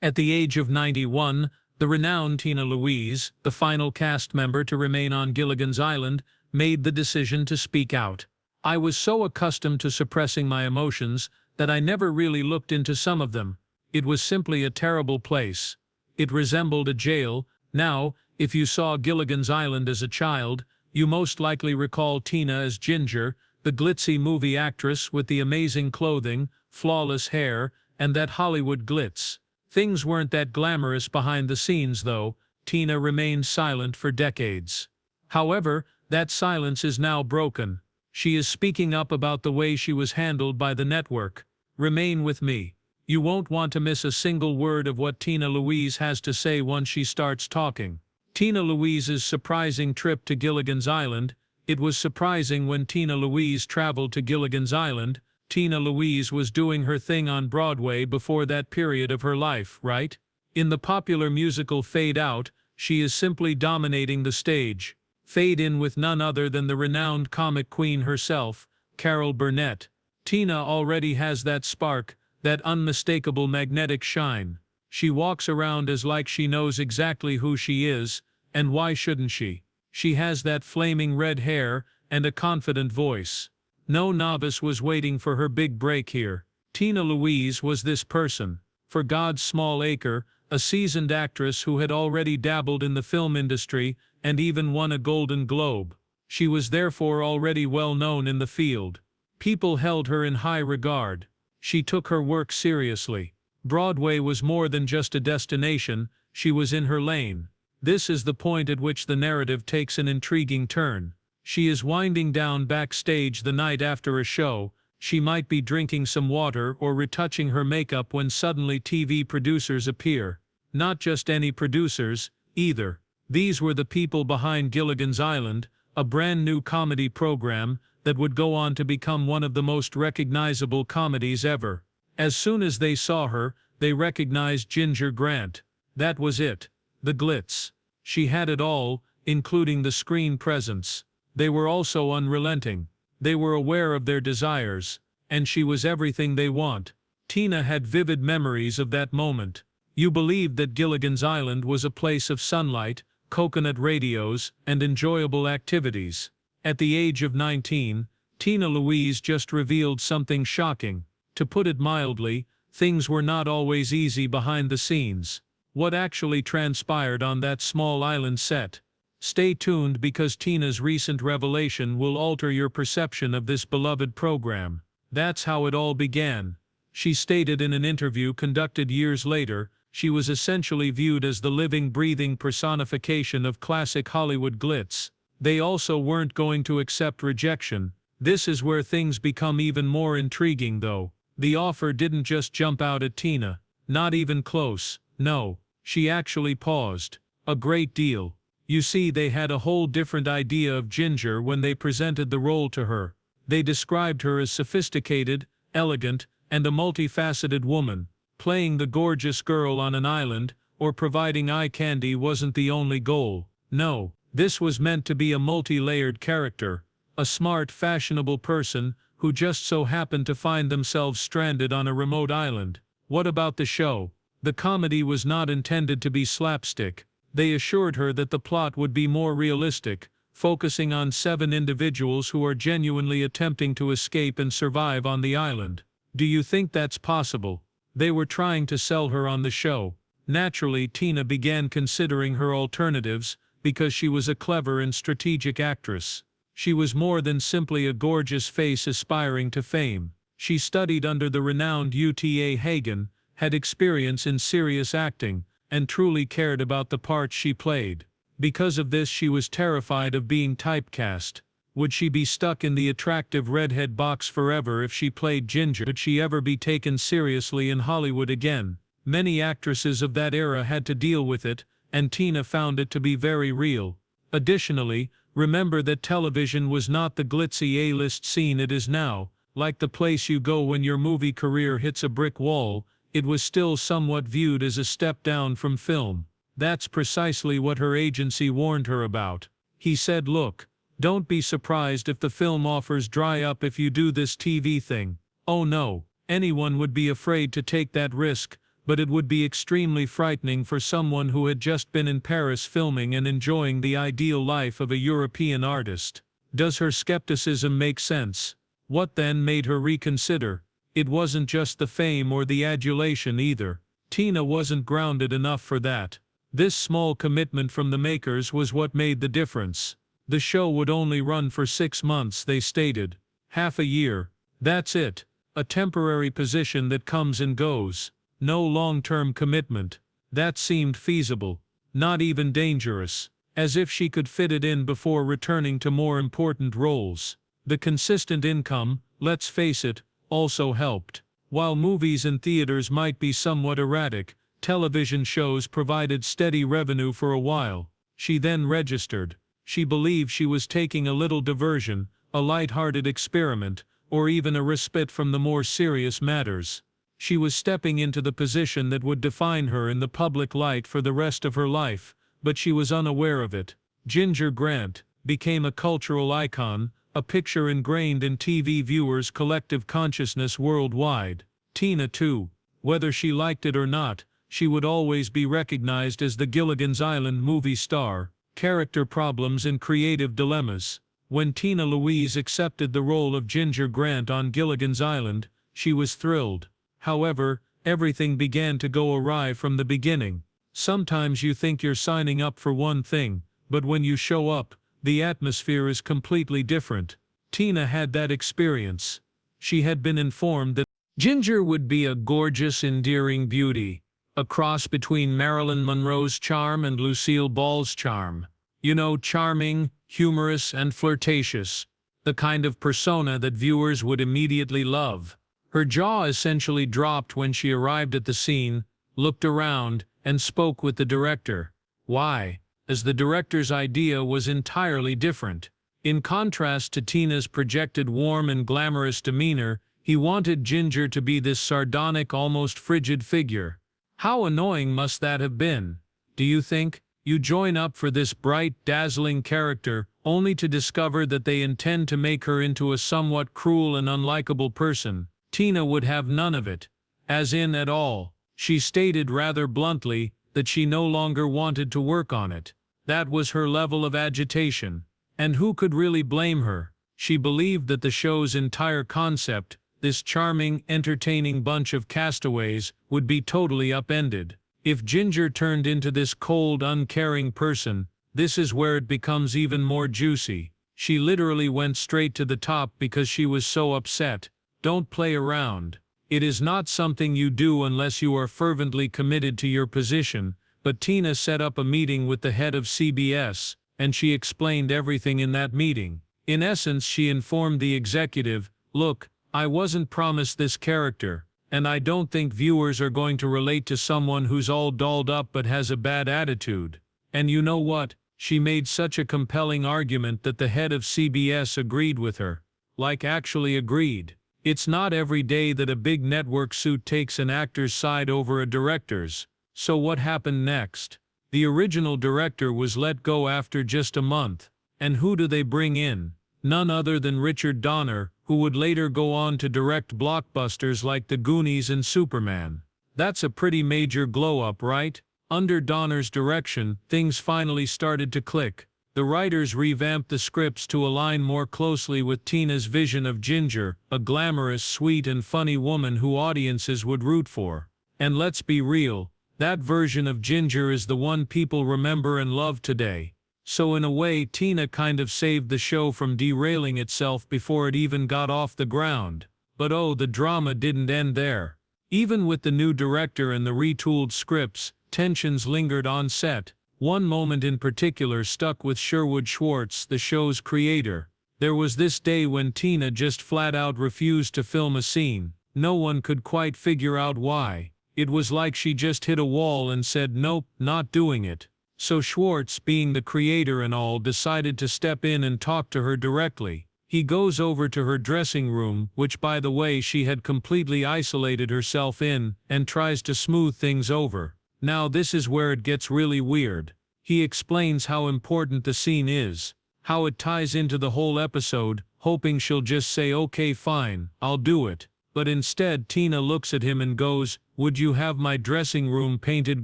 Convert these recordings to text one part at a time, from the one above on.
At the age of 91, the renowned Tina Louise, the final cast member to remain on Gilligan's Island, made the decision to speak out. "I was so accustomed to suppressing my emotions that I never really looked into some of them. It was simply a terrible place. It resembled a jail. Now, if you saw Gilligan's Island as a child, you most likely recall Tina as Ginger, the glitzy movie actress with the amazing clothing, flawless hair, and that Hollywood glitz. Things weren't that glamorous behind the scenes, though. Tina remained silent for decades. However, that silence is now broken. She is speaking up about the way she was handled by the network. Remain with me. You won't want to miss a single word of what Tina Louise has to say once she starts talking." Tina Louise's surprising trip to Gilligan's Island. It was surprising when Tina Louise traveled to Gilligan's Island. Tina Louise was doing her thing on Broadway before that period of her life, right? In the popular musical Fade Out, she is simply dominating the stage. Fade in with none other than the renowned comic queen herself, Carol Burnett. Tina already has that spark, that unmistakable magnetic shine. She walks around as like she knows exactly who she is, and why shouldn't she? She has that flaming red hair and a confident voice. No novice was waiting for her big break here. Tina Louise was this person. For God's small acre, a seasoned actress who had already dabbled in the film industry and even won a Golden Globe. She was therefore already well known in the field. People held her in high regard. She took her work seriously. Broadway was more than just a destination, she was in her lane. This is the point at which the narrative takes an intriguing turn. She is winding down backstage the night after a show. She might be drinking some water or retouching her makeup when suddenly TV producers appear. Not just any producers, either. These were the people behind Gilligan's Island, a brand new comedy program that would go on to become one of the most recognizable comedies ever. As soon as they saw her, they recognized Ginger Grant. That was it. The glitz. She had it all, including the screen presence. They were also unrelenting. They were aware of their desires, and she was everything they want. Tina had vivid memories of that moment. You believed that Gilligan's Island was a place of sunlight, coconut radios, and enjoyable activities. At the age of 19, Tina Louise just revealed something shocking. To put it mildly, things were not always easy behind the scenes. What actually transpired on that small island set? Stay tuned because Tina's recent revelation will alter your perception of this beloved program. That's how it all began. She stated in an interview conducted years later, she was essentially viewed as the living, breathing personification of classic Hollywood glitz. They also weren't going to accept rejection. This is where things become even more intriguing though. The offer didn't just jump out at Tina. Not even close. No. She actually paused. A great deal. You see, they had a whole different idea of Ginger when they presented the role to her. They described her as sophisticated, elegant, and a multifaceted woman. Playing the gorgeous girl on an island, or providing eye candy wasn't the only goal. No, this was meant to be a multi-layered character. A smart, fashionable person who just so happened to find themselves stranded on a remote island. What about the show? The comedy was not intended to be slapstick. They assured her that the plot would be more realistic, focusing on 7 individuals who are genuinely attempting to escape and survive on the island. Do you think that's possible? They were trying to sell her on the show. Naturally, Tina began considering her alternatives because she was a clever and strategic actress. She was more than simply a gorgeous face aspiring to fame. She studied under the renowned UTA Hagen, had experience in serious acting, and truly cared about the part she played. Because of this, she was terrified of being typecast. Would she be stuck in the attractive redhead box forever if she played Ginger? Would she ever be taken seriously in Hollywood again? Many actresses of that era had to deal with it, and Tina found it to be very real. Additionally, remember that television was not the glitzy A-list scene it is now. Like the place you go when your movie career hits a brick wall, it was still somewhat viewed as a step down from film. That's precisely what her agency warned her about. He said, "Look, don't be surprised if the film offers dry up if you do this TV thing. Oh no, anyone would be afraid to take that risk, but it would be extremely frightening for someone who had just been in Paris filming and enjoying the ideal life of a European artist. Does her skepticism make sense? What then made her reconsider? It wasn't just the fame or the adulation either. Tina wasn't grounded enough for that. This small commitment from the makers was what made the difference. The show would only run for 6 months, they stated. Half a year. That's it. A temporary position that comes and goes. No long-term commitment. That seemed feasible. Not even dangerous. As if she could fit it in before returning to more important roles. The consistent income, let's face it, also helped. While movies and theaters might be somewhat erratic, television shows provided steady revenue for a while. She then registered. She believed she was taking a little diversion, a light-hearted experiment, or even a respite from the more serious matters. She was stepping into the position that would define her in the public light for the rest of her life, but she was unaware of it. Ginger Grant became a cultural icon, a picture ingrained in TV viewers' collective consciousness worldwide. Tina too. Whether she liked it or not, she would always be recognized as the Gilligan's Island movie star. Character problems and creative dilemmas. When Tina Louise accepted the role of Ginger Grant on Gilligan's Island, she was thrilled. However, everything began to go awry from the beginning. Sometimes you think you're signing up for one thing, but when you show up, the atmosphere is completely different. Tina had that experience. She had been informed that Ginger would be a gorgeous, endearing beauty, a cross between Marilyn Monroe's charm and Lucille Ball's charm. You know, charming, humorous, and flirtatious. The kind of persona that viewers would immediately love. Her jaw essentially dropped when she arrived at the scene, looked around, and spoke with the director. Why? As the director's idea was entirely different. In contrast to Tina's projected warm and glamorous demeanor, he wanted Ginger to be this sardonic, almost frigid figure. How annoying must that have been? Do you think? You join up for this bright, dazzling character, only to discover that they intend to make her into a somewhat cruel and unlikable person. Tina would have none of it. As in at all. She stated rather bluntly that she no longer wanted to work on it. That was her level of agitation. And who could really blame her? She believed that the show's entire concept, this charming, entertaining bunch of castaways, would be totally upended. If Ginger turned into this cold, uncaring person, this is where it becomes even more juicy. She literally went straight to the top because she was so upset. Don't play around. It is not something you do unless you are fervently committed to your position, but Tina set up a meeting with the head of CBS, and she explained everything in that meeting. In essence, she informed the executive, "Look, I wasn't promised this character. And I don't think viewers are going to relate to someone who's all dolled up but has a bad attitude." And you know what? She made such a compelling argument that the head of CBS agreed with her. Like actually agreed. It's not every day that a big network suit takes an actor's side over a director's. So what happened next? The original director was let go after just a month. And who do they bring in? None other than Richard Donner, who would later go on to direct blockbusters like The Goonies and Superman. That's a pretty major glow-up, right? Under Donner's direction, things finally started to click. The writers revamped the scripts to align more closely with Tina's vision of Ginger, a glamorous, sweet and funny woman who audiences would root for. And let's be real, that version of Ginger is the one people remember and love today. So in a way, Tina kind of saved the show from derailing itself before it even got off the ground. But oh, the drama didn't end there. Even with the new director and the retooled scripts, tensions lingered on set. One moment in particular stuck with Sherwood Schwartz, the show's creator. There was this day when Tina just flat out refused to film a scene. No one could quite figure out why. It was like she just hit a wall and said, "Nope, not doing it." So Schwartz, being the creator and all, decided to step in and talk to her directly. He goes over to her dressing room, which by the way she had completely isolated herself in, and tries to smooth things over. Now this is where it gets really weird. He explains how important the scene is, how it ties into the whole episode, hoping she'll just say, "Okay, fine, I'll do it." but instead Tina looks at him and goes, "Would you have my dressing room painted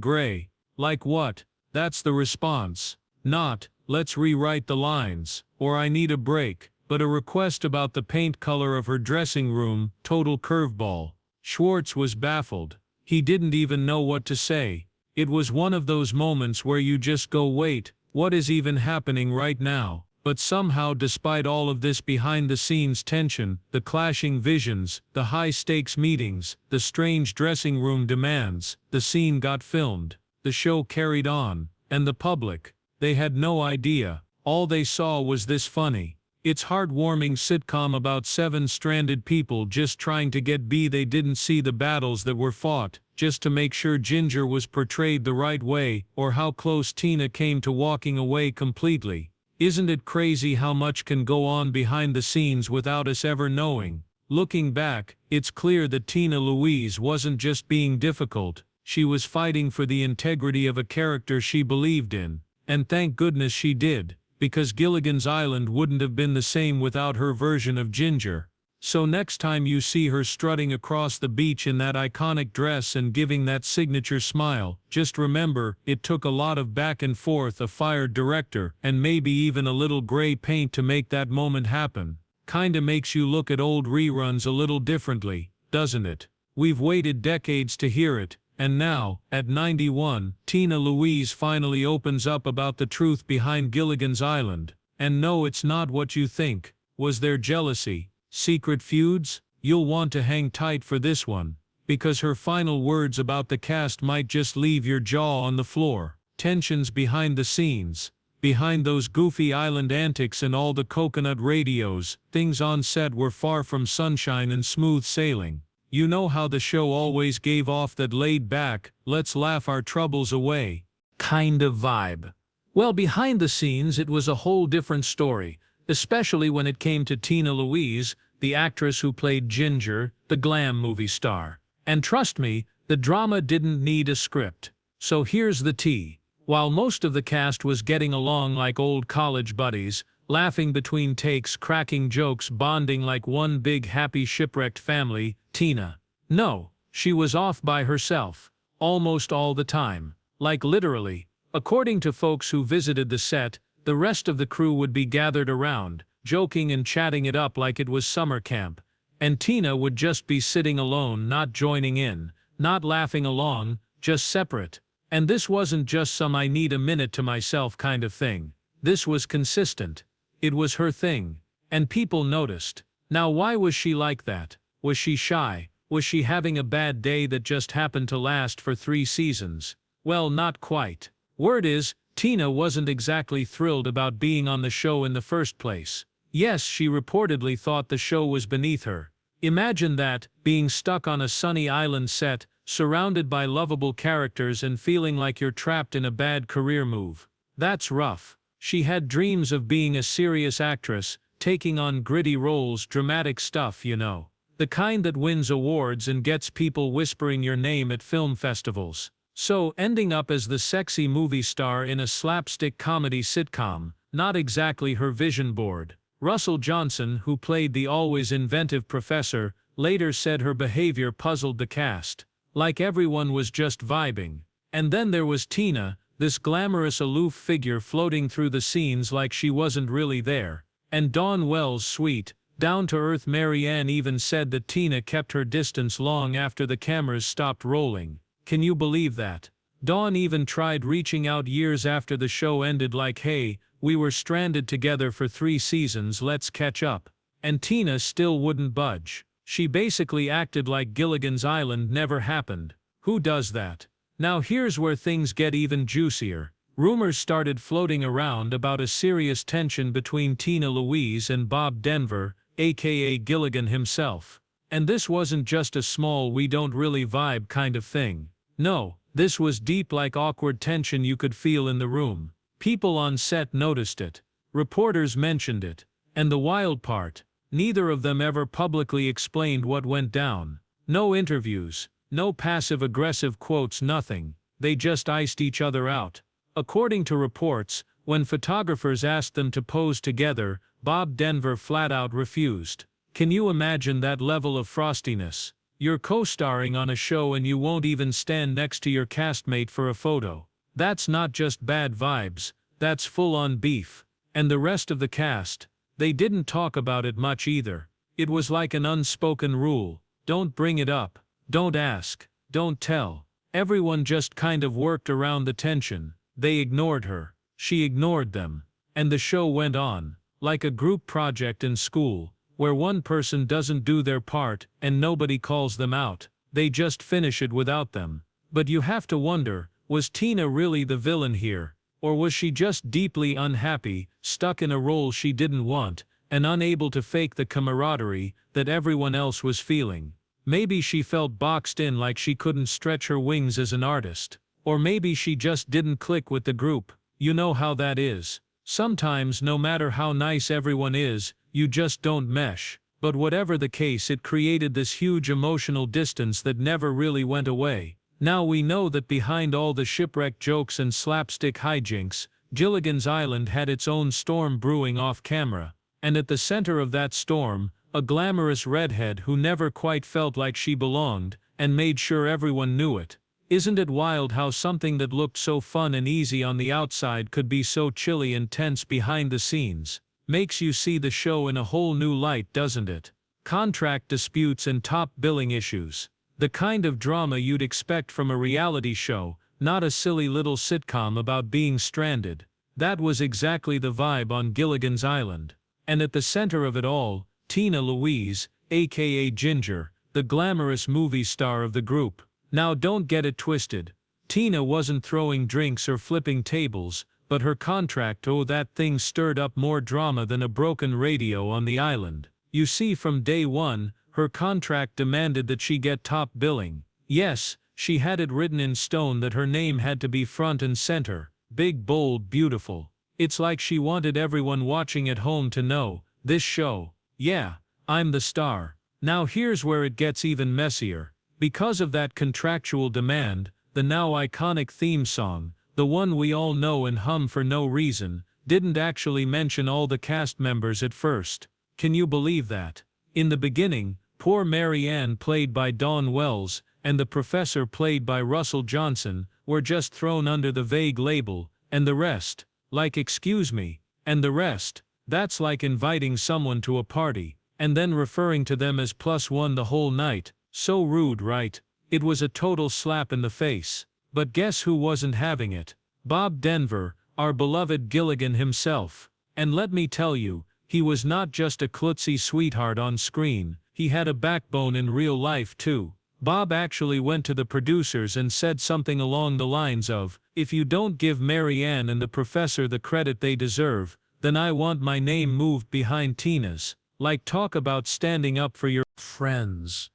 gray?" Like what? That's the response. Not, "Let's rewrite the lines," or "I need a break," but a request about the paint color of her dressing room. Total curveball. Schwartz was baffled. He didn't even know what to say. It was one of those moments where you just go, wait, what is even happening right now? But somehow, despite all of this behind-the-scenes tension, the clashing visions, the high-stakes meetings, the strange dressing room demands, the scene got filmed. The show carried on. And the public, they had no idea. All they saw was this funny, it's heartwarming sitcom about 7 stranded people just trying to get B. They didn't see the battles that were fought, just to make sure Ginger was portrayed the right way, or how close Tina came to walking away completely. Isn't it crazy how much can go on behind the scenes without us ever knowing? Looking back, it's clear that Tina Louise wasn't just being difficult, she was fighting for the integrity of a character she believed in. And thank goodness she did, because Gilligan's Island wouldn't have been the same without her version of Ginger. So next time you see her strutting across the beach in that iconic dress and giving that signature smile, just remember, it took a lot of back and forth, a fired director, and maybe even a little gray paint to make that moment happen. Kinda makes you look at old reruns a little differently, doesn't it? We've waited decades to hear it, and now, at 91, Tina Louise finally opens up about the truth behind Gilligan's Island. And no, it's not what you think. Was there jealousy? Secret feuds? You'll want to hang tight for this one, because her final words about the cast might just leave your jaw on the floor. Tensions behind the scenes. Behind those goofy island antics and all the coconut radios, things on set were far from sunshine and smooth sailing. You know how the show always gave off that laid-back, let's laugh our troubles away kind of vibe. Well, behind the scenes it was a whole different story, especially when it came to Tina Louise, the actress who played Ginger, the glam movie star. And trust me, the drama didn't need a script. So here's the tea. While most of the cast was getting along like old college buddies, laughing between takes, cracking jokes, bonding like one big happy shipwrecked family, Tina, no, she was off by herself, almost all the time. Like literally. According to folks who visited the set, the rest of the crew would be gathered around, joking and chatting it up like it was summer camp. And Tina would just be sitting alone, not joining in, not laughing along, just separate. And this wasn't just some "I need a minute to myself" kind of thing. This was consistent. It was her thing. And people noticed. Now, why was she like that? Was she shy? Was she having a bad day that just happened to last for 3 seasons? Well, not quite. Word is, Tina wasn't exactly thrilled about being on the show in the first place. Yes, she reportedly thought the show was beneath her. Imagine that, being stuck on a sunny island set, surrounded by lovable characters and feeling like you're trapped in a bad career move. That's rough. She had dreams of being a serious actress, taking on gritty roles, dramatic stuff, you know. The kind that wins awards and gets people whispering your name at film festivals. So, ending up as the sexy movie star in a slapstick comedy sitcom, not exactly her vision board. Russell Johnson, who played the always inventive professor, later said her behavior puzzled the cast. Like everyone was just vibing. And then there was Tina, this glamorous aloof figure floating through the scenes like she wasn't really there. And Dawn Wells' sweet, down-to-earth Mary Ann even said that Tina kept her distance long after the cameras stopped rolling. Can you believe that? Dawn even tried reaching out years after the show ended like, "Hey, we were stranded together for 3 seasons, let's catch up." And Tina still wouldn't budge. She basically acted like Gilligan's Island never happened. Who does that? Now here's where things get even juicier. Rumors started floating around about a serious tension between Tina Louise and Bob Denver, aka Gilligan himself. And this wasn't just a small "we don't really vibe" kind of thing. No, this was deep, like awkward tension you could feel in the room. People on set noticed it. Reporters mentioned it. And the wild part, neither of them ever publicly explained what went down. No interviews, no passive-aggressive quotes, nothing. They just iced each other out. According to reports, when photographers asked them to pose together, Bob Denver flat out refused. Can you imagine that level of frostiness? You're co-starring on a show and you won't even stand next to your castmate for a photo. That's not just bad vibes, that's full-on beef. And the rest of the cast, they didn't talk about it much either. It was like an unspoken rule: don't bring it up, don't ask, don't tell. Everyone just kind of worked around the tension. They ignored her, she ignored them. And the show went on, like a group project in school, where one person doesn't do their part and nobody calls them out. They just finish it without them. But you have to wonder, was Tina really the villain here? Or was she just deeply unhappy, stuck in a role she didn't want, and unable to fake the camaraderie that everyone else was feeling? Maybe she felt boxed in, like she couldn't stretch her wings as an artist. Or maybe she just didn't click with the group. You know how that is. Sometimes, no matter how nice everyone is, you just don't mesh. But whatever the case, it created this huge emotional distance that never really went away. Now we know that behind all the shipwreck jokes and slapstick hijinks, Gilligan's Island had its own storm brewing off camera. And at the center of that storm, a glamorous redhead who never quite felt like she belonged, and made sure everyone knew it. Isn't it wild how something that looked so fun and easy on the outside could be so chilly and tense behind the scenes? Makes you see the show in a whole new light, doesn't it? Contract disputes and top billing issues. The kind of drama you'd expect from a reality show, not a silly little sitcom about being stranded. That was exactly the vibe on Gilligan's Island. And at the center of it all, Tina Louise, aka Ginger, the glamorous movie star of the group. Now don't get it twisted. Tina wasn't throwing drinks or flipping tables, but her contract, oh, that thing stirred up more drama than a broken radio on the island. You see, from day one, her contract demanded that she get top billing. Yes, she had it written in stone that her name had to be front and center, big, bold, beautiful. It's like she wanted everyone watching at home to know, this show, yeah, I'm the star. Now here's where it gets even messier. Because of that contractual demand, the now iconic theme song, the one we all know and hum for no reason, didn't actually mention all the cast members at first. Can you believe that? In the beginning, poor Mary Ann, played by Dawn Wells, and the professor, played by Russell Johnson, were just thrown under the vague label, and the rest, like, excuse me, and the rest, that's like inviting someone to a party, and then referring to them as +1 the whole night. So rude, right? It was a total slap in the face. But guess who wasn't having it? Bob Denver, our beloved Gilligan himself. And let me tell you, he was not just a klutzy sweetheart on screen, he had a backbone in real life too. Bob actually went to the producers and said something along the lines of, "If you don't give Mary Ann and the professor the credit they deserve, then I want my name moved behind Tina's." Like, talk about standing up for your friends.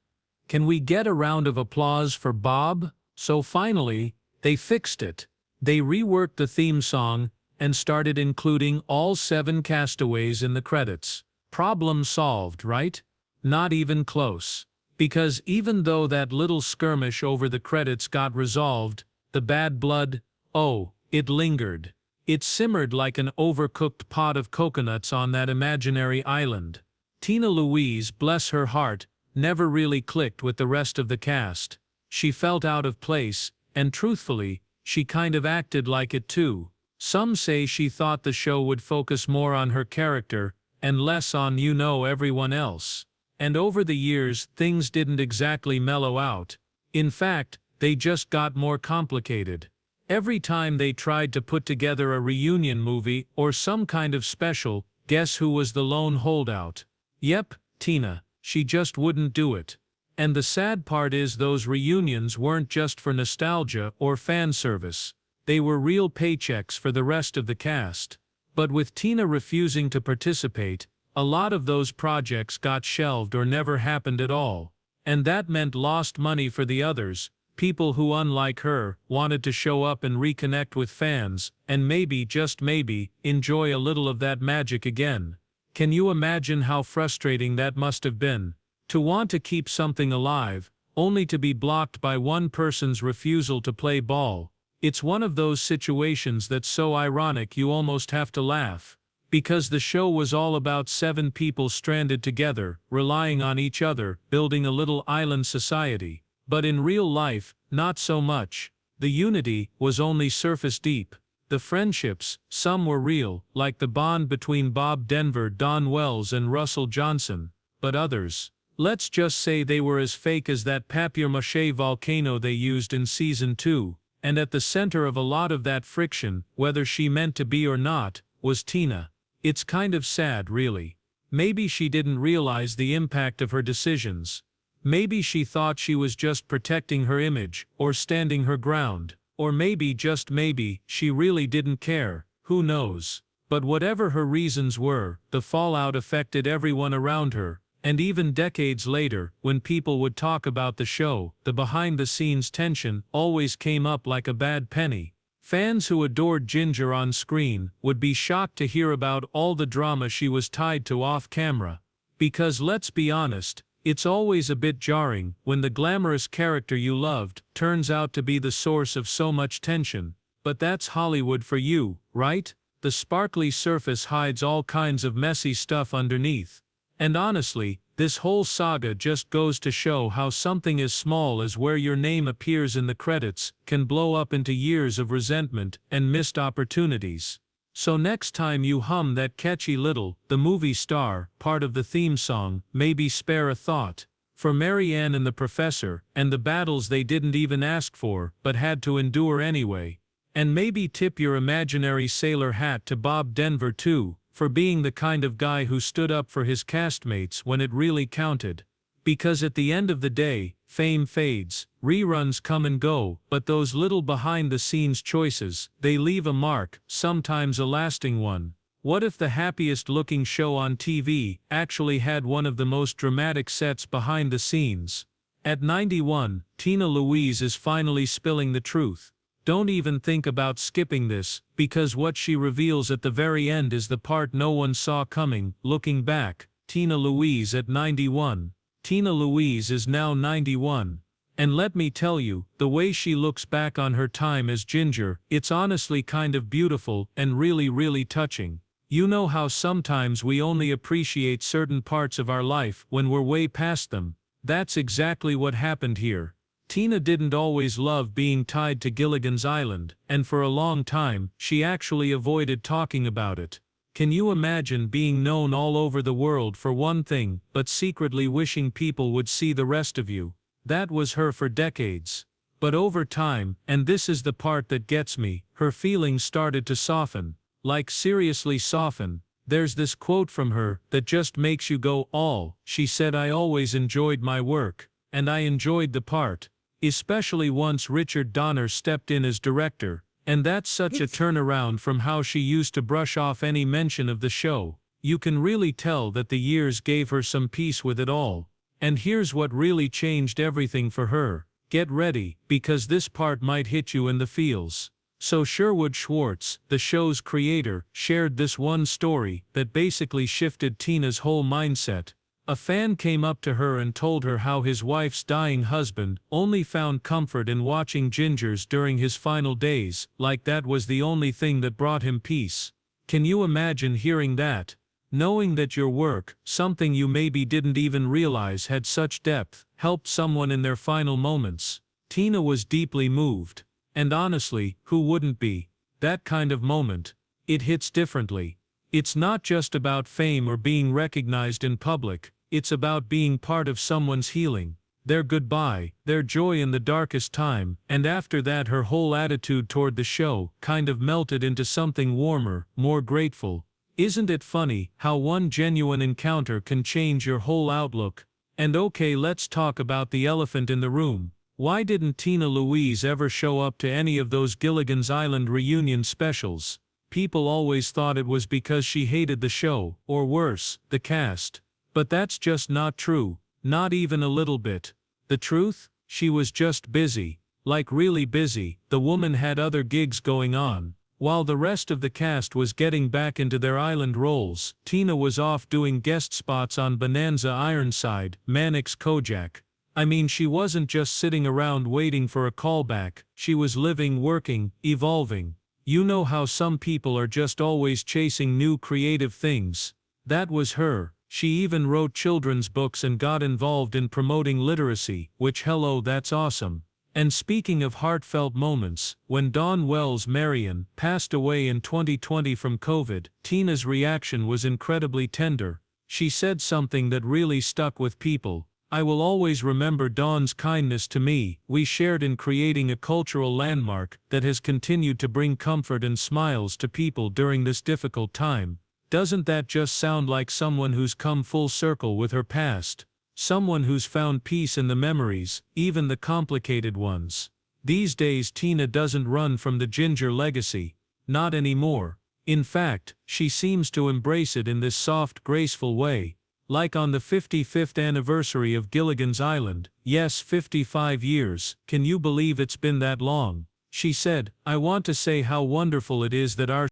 Can we get a round of applause for Bob? So finally, they fixed it. They reworked the theme song and started including all 7 castaways in the credits. Problem solved, right? Not even close. Because even though that little skirmish over the credits got resolved, the bad blood, oh, it lingered. It simmered like an overcooked pot of coconuts on that imaginary island. Tina Louise, bless her heart, never really clicked with the rest of the cast. She felt out of place, and truthfully, she kind of acted like it too. Some say she thought the show would focus more on her character, and less on, you know, everyone else. And over the years, things didn't exactly mellow out. In fact, they just got more complicated. Every time they tried to put together a reunion movie or some kind of special, guess who was the lone holdout? Yep, Tina. She just wouldn't do it. And the sad part is, those reunions weren't just for nostalgia or fan service. They were real paychecks for the rest of the cast. But with Tina refusing to participate, a lot of those projects got shelved or never happened at all. And that meant lost money for the others, people who, unlike her, wanted to show up and reconnect with fans, and maybe, just maybe, enjoy a little of that magic again. Can you imagine how frustrating that must have been? To want to keep something alive, only to be blocked by one person's refusal to play ball. It's one of those situations that's so ironic you almost have to laugh. Because the show was all about 7 people stranded together, relying on each other, building a little island society. But in real life, not so much. The unity was only surface deep. The friendships, some were real, like the bond between Bob Denver, Don Wells and Russell Johnson. But others, let's just say they were as fake as that papier-mâché volcano they used in Season 2. And at the center of a lot of that friction, whether she meant to be or not, was Tina. It's kind of sad, really. Maybe she didn't realize the impact of her decisions. Maybe she thought she was just protecting her image, or standing her ground. Or maybe, just maybe, she really didn't care, who knows. But whatever her reasons were, the fallout affected everyone around her, and even decades later, when people would talk about the show, the behind-the-scenes tension always came up like a bad penny. Fans who adored Ginger on screen would be shocked to hear about all the drama she was tied to off-camera. Because let's be honest, it's always a bit jarring when the glamorous character you loved turns out to be the source of so much tension. But that's Hollywood for you, right? The sparkly surface hides all kinds of messy stuff underneath. And honestly, this whole saga just goes to show how something as small as where your name appears in the credits can blow up into years of resentment and missed opportunities. So next time you hum that catchy little "The Movie Star" part of the theme song, maybe spare a thought for Mary Ann and the professor, and the battles they didn't even ask for, but had to endure anyway. And maybe tip your imaginary sailor hat to Bob Denver too, for being the kind of guy who stood up for his castmates when it really counted. Because at the end of the day, fame fades, reruns come and go, but those little behind-the-scenes choices, they leave a mark, sometimes a lasting one. What if the happiest-looking show on TV actually had one of the most dramatic sets behind the scenes? At 91, Tina Louise is finally spilling the truth. Don't even think about skipping this, because what she reveals at the very end is the part no one saw coming. Looking back, Tina Louise at 91. Tina Louise is now 91. And let me tell you, the way she looks back on her time as Ginger, it's honestly kind of beautiful and really touching. You know how sometimes we only appreciate certain parts of our life when we're way past them? That's exactly what happened here. Tina didn't always love being tied to Gilligan's Island, and for a long time, she actually avoided talking about it. Can you imagine being known all over the world for one thing, but secretly wishing people would see the rest of you? That was her for decades. But over time, and this is the part that gets me, her feelings started to soften. Like seriously soften. There's this quote from her that just makes you go, "Oh," she said, "I always enjoyed my work. And I enjoyed the part. Especially once Richard Donner stepped in as director, and that's such a turnaround from how she used to brush off any mention of the show. You can really tell that the years gave her some peace with it all. And here's what really changed everything for her. Get ready, because this part might hit you in the feels. So Sherwood Schwartz, the show's creator, shared this one story that basically shifted Tina's whole mindset. A fan came up to her and told her how his wife's dying husband only found comfort in watching Gingers during his final days, like that was the only thing that brought him peace. Can you imagine hearing that? Knowing that your work, something you maybe didn't even realize had such depth, helped someone in their final moments. Tina was deeply moved. And honestly, who wouldn't be? That kind of moment. It hits differently. It's not just about fame or being recognized in public. It's about being part of someone's healing, their goodbye, their joy in the darkest time, and after that her whole attitude toward the show kind of melted into something warmer, more grateful. Isn't it funny how one genuine encounter can change your whole outlook? And okay, let's talk about the elephant in the room. Why didn't Tina Louise ever show up to any of those Gilligan's Island reunion specials? People always thought it was because she hated the show, or worse, the cast. But that's just not true, not even a little bit. The truth? She was just busy. Like really busy. The woman had other gigs going on. While the rest of the cast was getting back into their island roles, Tina was off doing guest spots on Bonanza Ironside, Mannix Kojak. I mean, she wasn't just sitting around waiting for a callback, she was living, working, evolving. You know how some people are just always chasing new creative things. That was her. She even wrote children's books and got involved in promoting literacy, which hello, that's awesome. And speaking of heartfelt moments, when Dawn Wells Marion passed away in 2020 from COVID, Tina's reaction was incredibly tender. She said something that really stuck with people. I will always remember Dawn's kindness to me. We shared in creating a cultural landmark that has continued to bring comfort and smiles to people during this difficult time. Doesn't that just sound like someone who's come full circle with her past? Someone who's found peace in the memories, even the complicated ones. These days Tina doesn't run from the Ginger legacy. Not anymore. In fact, she seems to embrace it in this soft, graceful way. Like on the 55th anniversary of Gilligan's Island. Yes, 55 years. Can you believe it's been that long? She said, I want to say how wonderful it is that our